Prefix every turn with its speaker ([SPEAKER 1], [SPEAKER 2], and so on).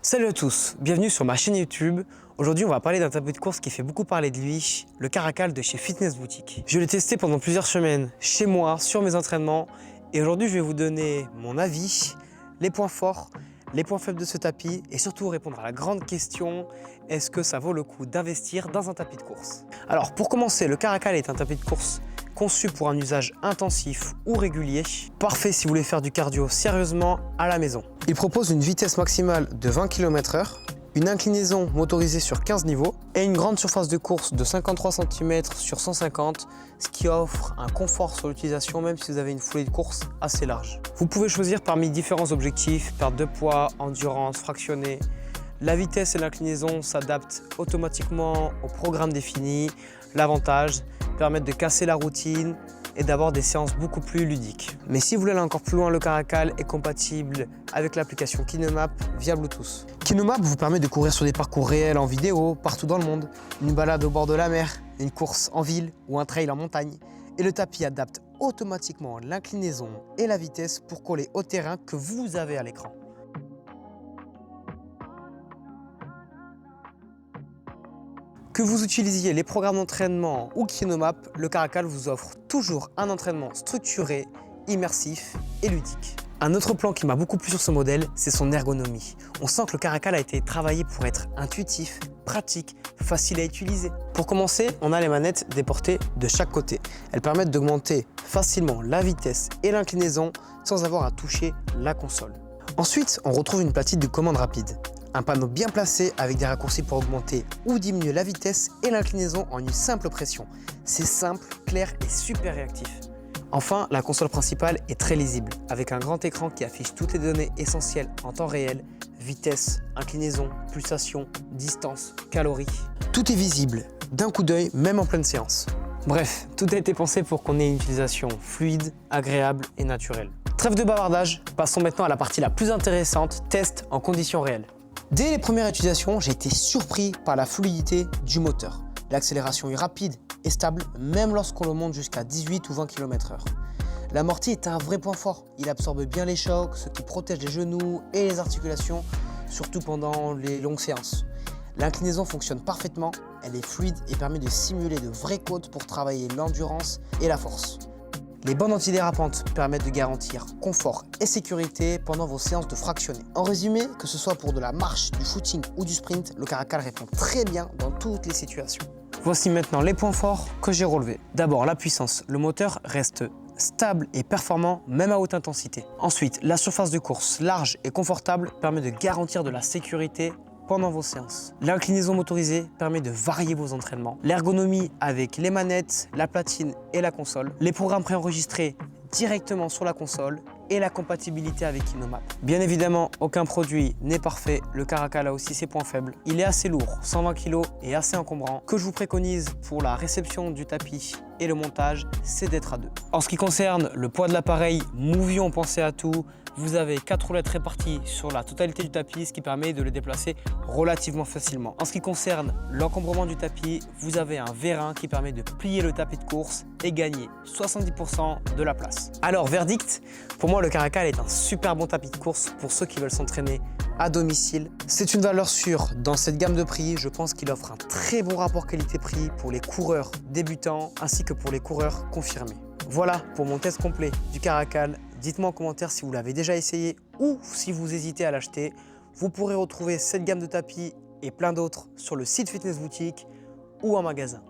[SPEAKER 1] Salut à tous, bienvenue sur ma chaîne YouTube. Aujourd'hui, on va parler d'un tapis de course qui fait beaucoup parler de lui, le Caracal de chez Fitness Boutique. Je l'ai testé pendant plusieurs semaines chez moi, sur mes entraînements, et aujourd'hui, je vais vous donner mon avis, les points forts, les points faibles de ce tapis, et surtout répondre à la grande question, est-ce que ça vaut le coup d'investir dans un tapis de course? Alors, pour commencer, le Caracal est un tapis de course conçu pour un usage intensif ou régulier, parfait si vous voulez faire du cardio sérieusement à la maison. Il propose une vitesse maximale de 20 km/h, une inclinaison motorisée sur 15 niveaux et une grande surface de course de 53 cm sur 150, ce qui offre un confort sur l'utilisation même si vous avez une foulée de course assez large. Vous pouvez choisir parmi différents objectifs, perte de poids, endurance, fractionné. La vitesse et l'inclinaison s'adaptent automatiquement au programme défini. L'avantage, permettre de casser la routine et d'avoir des séances beaucoup plus ludiques. Mais si vous voulez aller encore plus loin, le Caracal est compatible avec l'application KinoMap via Bluetooth. KinoMap vous permet de courir sur des parcours réels en vidéo partout dans le monde, une balade au bord de la mer, une course en ville ou un trail en montagne. Et le tapis adapte automatiquement l'inclinaison et la vitesse pour coller au terrain que vous avez à l'écran. Que vous utilisiez les programmes d'entraînement ou KinoMap, le Caracal vous offre toujours un entraînement structuré, immersif et ludique. Un autre plan qui m'a beaucoup plu sur ce modèle, c'est son ergonomie. On sent que le Caracal a été travaillé pour être intuitif, pratique, facile à utiliser. Pour commencer, on a les manettes déportées de chaque côté. Elles permettent d'augmenter facilement la vitesse et l'inclinaison sans avoir à toucher la console. Ensuite, on retrouve une platine de commande rapide. Un panneau bien placé avec des raccourcis pour augmenter ou diminuer la vitesse et l'inclinaison en une simple pression. C'est simple, clair et super réactif. Enfin, la console principale est très lisible avec un grand écran qui affiche toutes les données essentielles en temps réel, vitesse, inclinaison, pulsation, distance, calories. Tout est visible d'un coup d'œil, même en pleine séance. Bref, tout a été pensé pour qu'on ait une utilisation fluide, agréable et naturelle. Trêve de bavardage, passons maintenant à la partie la plus intéressante, test en conditions réelles. Dès les premières utilisations, j'ai été surpris par la fluidité du moteur. L'accélération est rapide et stable, même lorsqu'on le monte jusqu'à 18 ou 20 km/h. L'amorti est un vrai point fort. Il absorbe bien les chocs, ce qui protège les genoux et les articulations, surtout pendant les longues séances. L'inclinaison fonctionne parfaitement, elle est fluide et permet de simuler de vraies côtes pour travailler l'endurance et la force. Les bandes antidérapantes permettent de garantir confort et sécurité pendant vos séances de fractionné. En résumé, que ce soit pour de la marche, du footing ou du sprint, le Caracal répond très bien dans toutes les situations. Voici maintenant les points forts que j'ai relevés. D'abord la puissance, le moteur reste stable et performant même à haute intensité. Ensuite, la surface de course large et confortable permet de garantir de la sécurité pendant vos séances. L'inclinaison motorisée permet de varier vos entraînements. L'ergonomie avec les manettes, la platine et la console. Les programmes préenregistrés directement sur la console et la compatibilité avec KinoMap. Bien évidemment, aucun produit n'est parfait. Le Caracal a aussi ses points faibles. Il est assez lourd, 120 kg et assez encombrant. Que je vous préconise pour la réception du tapis et le montage, c'est d'être à deux. En ce qui concerne le poids de l'appareil, Movio, pensez à tout. Vous avez 4 roulettes réparties sur la totalité du tapis, ce qui permet de le déplacer relativement facilement. En ce qui concerne l'encombrement du tapis, vous avez un vérin qui permet de plier le tapis de course et gagner 70% de la place. Alors, verdict, pour moi, le Caracal est un super bon tapis de course pour ceux qui veulent s'entraîner à domicile. C'est une valeur sûre dans cette gamme de prix. Je pense qu'il offre un très bon rapport qualité-prix pour les coureurs débutants ainsi que pour les coureurs confirmés. Voilà pour mon test complet du Caracal. Dites-moi en commentaire si vous l'avez déjà essayé ou si vous hésitez à l'acheter. Vous pourrez retrouver cette gamme de tapis et plein d'autres sur le site Fitness Boutique ou en magasin.